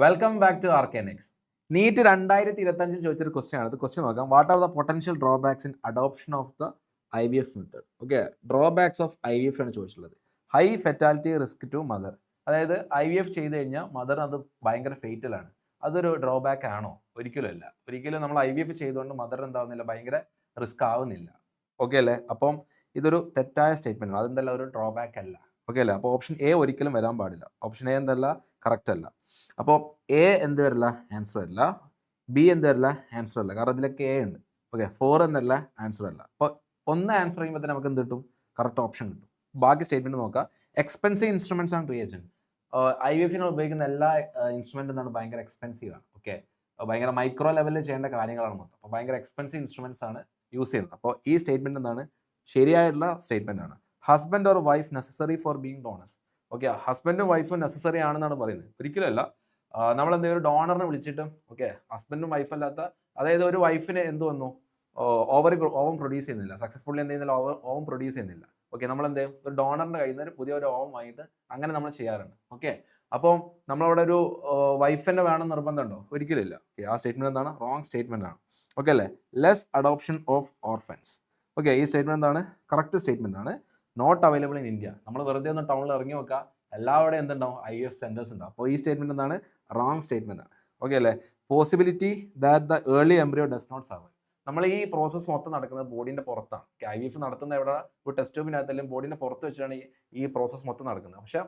Welcome back to Arcanics. NEET 2025 ചോദിച്ചൊരു question ആണ്. Question നോക്കാം. What are the potential drawbacks in adoption of the IVF method? Okay, drawbacks of IVF ആണ് ചോദിച്ചിട്ടുള്ളത്. High fatality risk to mother. അതായത് IVF ചെയ്ത് കഴിഞ്ഞാൽ മദറിന് അത് ഭയങ്കര ഫേറ്റലാണ്. അതൊരു ഡ്രോബാക്ക് ആണോ? ഒരിക്കലുമല്ല. ഒരിക്കലും നമ്മൾ IVF ചെയ്തുകൊണ്ട് മദർ എന്താവുന്നില്ല, ഭയങ്കര റിസ്ക് ആവുന്നില്ല. ഓക്കെ അല്ലേ? അപ്പം ഇതൊരു തെറ്റായ സ്റ്റേറ്റ്മെന്റ് ആണ്. അതെന്തല്ല ഒരു ഡ്രോബാക്ക് അല്ല. ഓക്കെ അല്ലേ? അപ്പോൾ ഓപ്ഷൻ എ ഒരിക്കലും വരാൻ പാടില്ല. ഓപ്ഷൻ എ എന്തല്ല, കറക്റ്റ് അല്ല. അപ്പോൾ എ എന്ത് വരില്ല, ആൻസർ അല്ല. ബി എന്ത് വരില്ല, ആൻസർ അല്ല. കാരണം ഇതിലൊക്കെ എ ഉണ്ട്. ഓക്കെ, 4 എന്നല്ല, ആൻസർ അല്ല. അപ്പോൾ ഒന്ന് ആൻസർ ചെയ്യുമ്പോൾ തന്നെ നമുക്ക് എന്ത് കിട്ടും, കറക്റ്റ് ഓപ്ഷൻ കിട്ടും. ബാക്കി സ്റ്റേറ്റ്മെന്റ് നോക്കാം. Expensive instruments and reagent. IVF-ന് ഉപയോഗിക്കുന്ന എല്ലാ ഇൻസ്ട്രുമെന്റും എന്താണ്, ഭയങ്കര എക്സ്പെൻസീവ് ആണ്. ഓക്കെ, ഭയങ്കര മൈക്രോ ലെവലിൽ ചെയ്യേണ്ട കാര്യങ്ങളാണ് മൊത്തം. അപ്പോൾ ഭയങ്കര എക്സ്പെൻസീവ് ഇൻസ്ട്രുമെന്റ്സ് ആണ് യൂസ് ചെയ്യുന്നത്. അപ്പോൾ ഈ സ്റ്റേറ്റ്മെന്റ് എന്താണ്, ശരിയായിട്ടുള്ള സ്റ്റേറ്റ്മെന്റ് ആണ്. Husband or wife necessary for being donors. Okay, ഹസ്ബൻഡും വൈഫും നെസസറി ആണെന്നാണ് പറയുന്നത്. ഒരിക്കലല്ല. നമ്മൾ എന്തെങ്കിലും ഒരു ഡോണറിനെ വിളിച്ചിട്ടും ഓക്കെ, ഹസ്ബൻഡും വൈഫ് അല്ലാത്ത, അതായത് ഒരു വൈഫിന് എന്ത് വന്നു, ഓവം പ്രൊഡ്യൂസ് ചെയ്യുന്നില്ല, സക്സസ്ഫുള്ളി എന്ത് ചെയ്യുന്നില്ല, ഓവം പ്രൊഡ്യൂസ് ചെയ്യുന്നില്ല. ഓക്കെ, നമ്മൾ എന്ത് ചെയ്യും, ഒരു ഡോണറിന്റെ കയ്യിൽ നിന്ന് പുതിയ ഒരു ഓവം വാങ്ങിയിട്ട് അങ്ങനെ നമ്മൾ ചെയ്യാറുണ്ട്. ഓക്കെ, അപ്പം നമ്മളവിടെ ഒരു വൈഫിനെ വേണം നിർബന്ധമുണ്ടോ? ഒരിക്കലില്ല. ഓക്കെ, ആ സ്റ്റേറ്റ്മെന്റ് എന്താണ്, റോങ് സ്റ്റേറ്റ്മെന്റ് ആണ്. ഓക്കെ അല്ലേ? Less adoption of orphans. Okay, ഈ സ്റ്റേറ്റ്മെന്റ് എന്താണ്, കറക്റ്റ് സ്റ്റേറ്റ്മെന്റ് ആണ്. Not available in India. നമ്മൾ വെറുതെ ഒന്ന് ടൗണിൽ ഇറങ്ങി നോക്കുക, എല്ലാവരുടെയും എന്തുണ്ടാവും, IVF സെന്റേഴ്സ് ഉണ്ടാവും. അപ്പോൾ ഈ സ്റ്റേറ്റ്മെന്റ് എന്താണ്, റോങ് സ്റ്റേറ്റ്മെന്റ് ആണ്. ഓക്കെ അല്ലേ? Possibility that the early embryo does not survive. നമ്മൾ ഈ പ്രോസസ്സ് മൊത്തം നടക്കുന്നത് ബോഡിന്റെ പുറത്താണ്. IVF നടത്തുന്ന എവിടെ, ഒരു ടെസ്റ്റ് ട്യൂബിനകത്തെല്ലാം ബോഡിന്റെ പുറത്ത് വെച്ചിട്ടാണ് ഈ പ്രോസസ്സ് മൊത്തം നടക്കുന്നത്. പക്ഷേ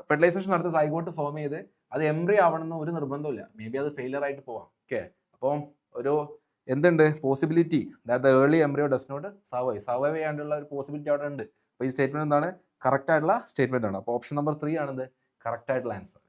ഫെർട്ടിലൈസേഷൻ നടത്തി സൈഗോട്ട് ഫോം ചെയ്ത് അത് എംബ്രിയോ ആവണമെന്ന് ഒരു നിർബന്ധമില്ല. മേ ബി അത് ഫെയിലിയർ ആയിട്ട് പോവാം. ഓക്കെ, അപ്പം ഒരു എന്തുണ്ട്, possibility that the early embryo does not survive ചെയ്യാനുള്ള ഒരു പോസിബിലിറ്റി അവിടെ ഉണ്ട്. അപ്പോൾ ഈ സ്റ്റേറ്റ്മെന്റ് എന്താണ്, കറക്റ്റ് ആയിട്ടുള്ള സ്റ്റേറ്റ്മെന്റ് ആണ്. അപ്പോൾ ഓപ്ഷൻ നമ്പർ 3 ആണെന്ത്, കറക്റ്റ് ആയിട്ടുള്ള ആൻസർ.